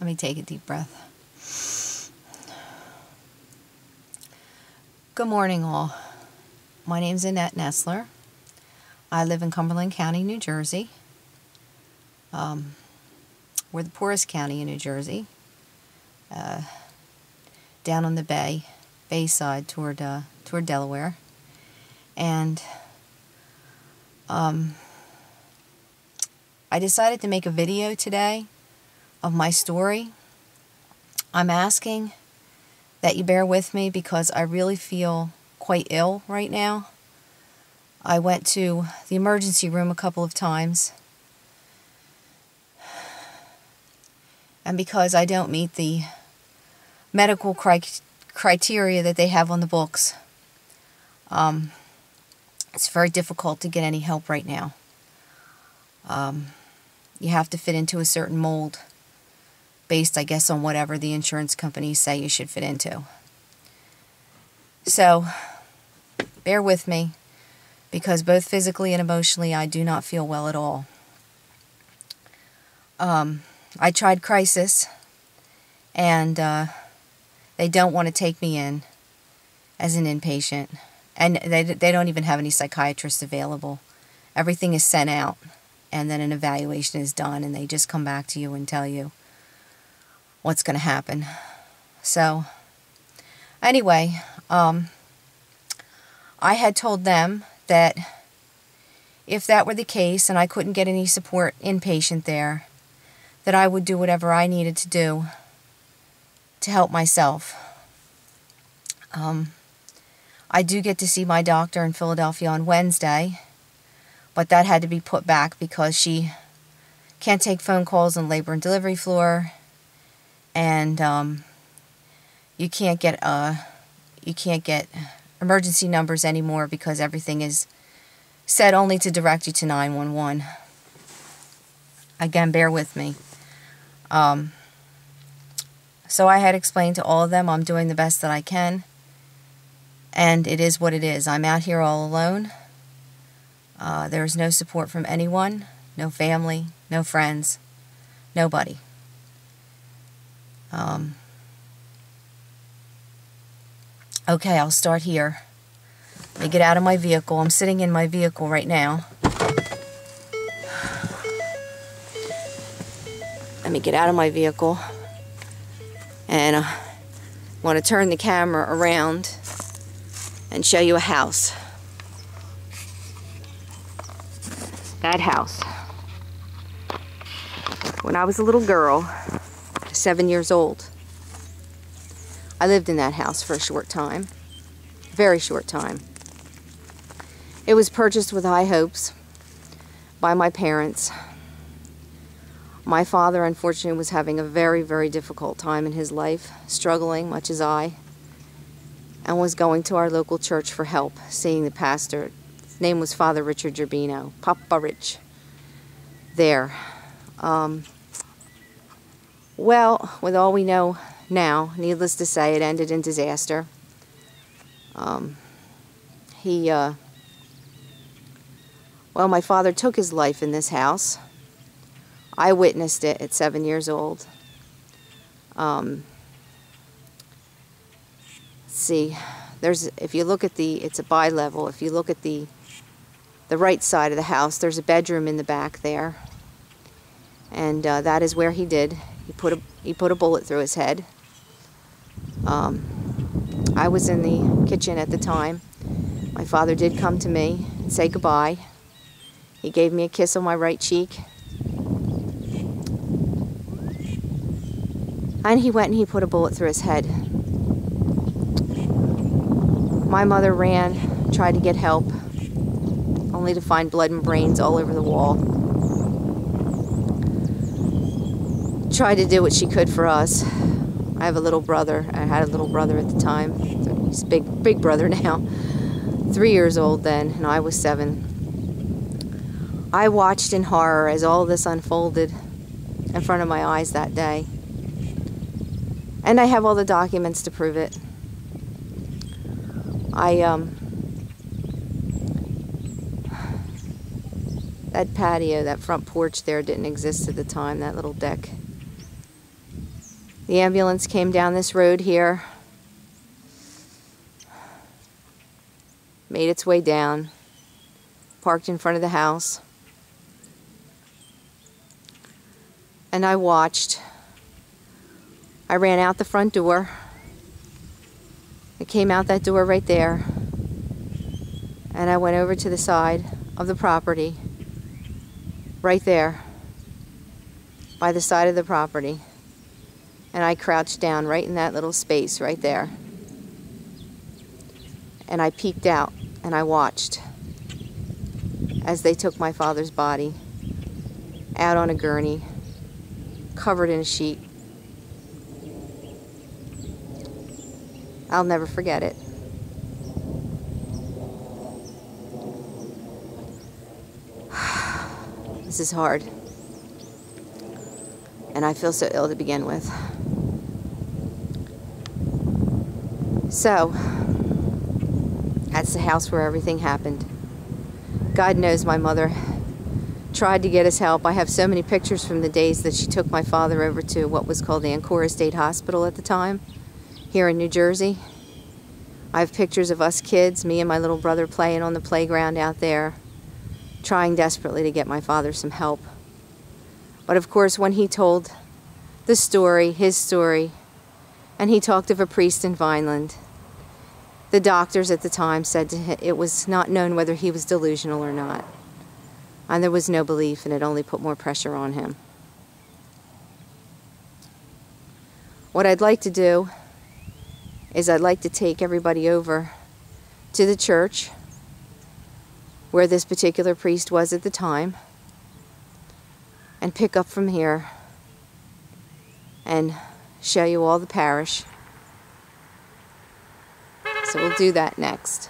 me take a deep breath. Good morning, all. My name's Annette Nestler. I live in Cumberland County, New Jersey. We're the poorest county in New Jersey. Down on the bay side toward Delaware. And I decided to make a video today of my story. I'm asking that you bear with me because I really feel quite ill right now. I went to the emergency room a couple of times, and because I don't meet the medical criteria that they have on the books, it's very difficult to get any help right now. You have to fit into a certain mold based, I guess, on whatever the insurance companies say you should fit into. So, bear with me, because both physically and emotionally I do not feel well at all. I tried crisis, and they don't want to take me in as an inpatient, and they don't even have any psychiatrists available. Everything is sent out, and then an evaluation is done, and they just come back to you and tell you what's going to happen. So, anyway, I had told them that if that were the case and I couldn't get any support inpatient there, that I would do whatever I needed to do to help myself. I do get to see my doctor in Philadelphia on Wednesday, but that had to be put back because she can't take phone calls on labor and delivery floor, and you can't get emergency numbers anymore because everything is set only to direct you to 911. Again, bear with me. So I had explained to all of them I'm doing the best that I can, and it is what it is. I'm out here all alone. There is no support from anyone, no family, no friends, nobody. Okay, I'll start here. Let me get out of my vehicle. I'm sitting in my vehicle right now. Let me get out of my vehicle. And I want to turn the camera around and show you a house. That house. When I was a little girl, 7 years old, I lived in that house for a short time. Very short time. It was purchased with high hopes by my parents. My father, unfortunately, was having a very, very difficult time in his life, struggling much as I, and was going to our local church for help, seeing the pastor. His name was Father Richard Gerbino, Papa Rich, there. Well, with all we know now, needless to say, it ended in disaster. Well, my father took his life in this house. I witnessed it at 7 years old. Let's see, if you look at it's a bi-level. If you look at the right side of the house, there's a bedroom in the back there. And that is where he did. He put a bullet through his head. I was in the kitchen at the time. My father did come to me and say goodbye. He gave me a kiss on my right cheek. And he went and he put a bullet through his head. My mother ran, tried to get help, only to find blood and brains all over the wall. Tried to do what she could for us. I have a little brother. I had a little brother at the time. He's a big brother now. 3 years old then, and I was 7. I watched in horror as all this unfolded in front of my eyes that day. And I have all the documents to prove it. That patio, that front porch there didn't exist at the time, that little deck. The ambulance came down this road here, made its way down, parked in front of the house, and I watched. I ran out the front door. I came out that door right there, and I went over to the side of the property, right there, by the side of the property, and I crouched down right in that little space right there, and I peeked out and I watched as they took my father's body out on a gurney, covered in a sheet. I'll never forget it. This is hard. And I feel so ill to begin with. So, that's the house where everything happened. God knows my mother tried to get us help. I have so many pictures from the days that she took my father over to what was called the Ancora State Hospital at the time, here in New Jersey. I have pictures of us kids, me and my little brother, playing on the playground out there, trying desperately to get my father some help. But of course, when he told the story, his story, and he talked of a priest in Vineland, the doctors at the time said to him it was not known whether he was delusional or not. And there was no belief, and it only put more pressure on him. What I'd like to do is I'd like to take everybody over to the church where this particular priest was at the time and pick up from here and show you all the parish. So we'll do that next.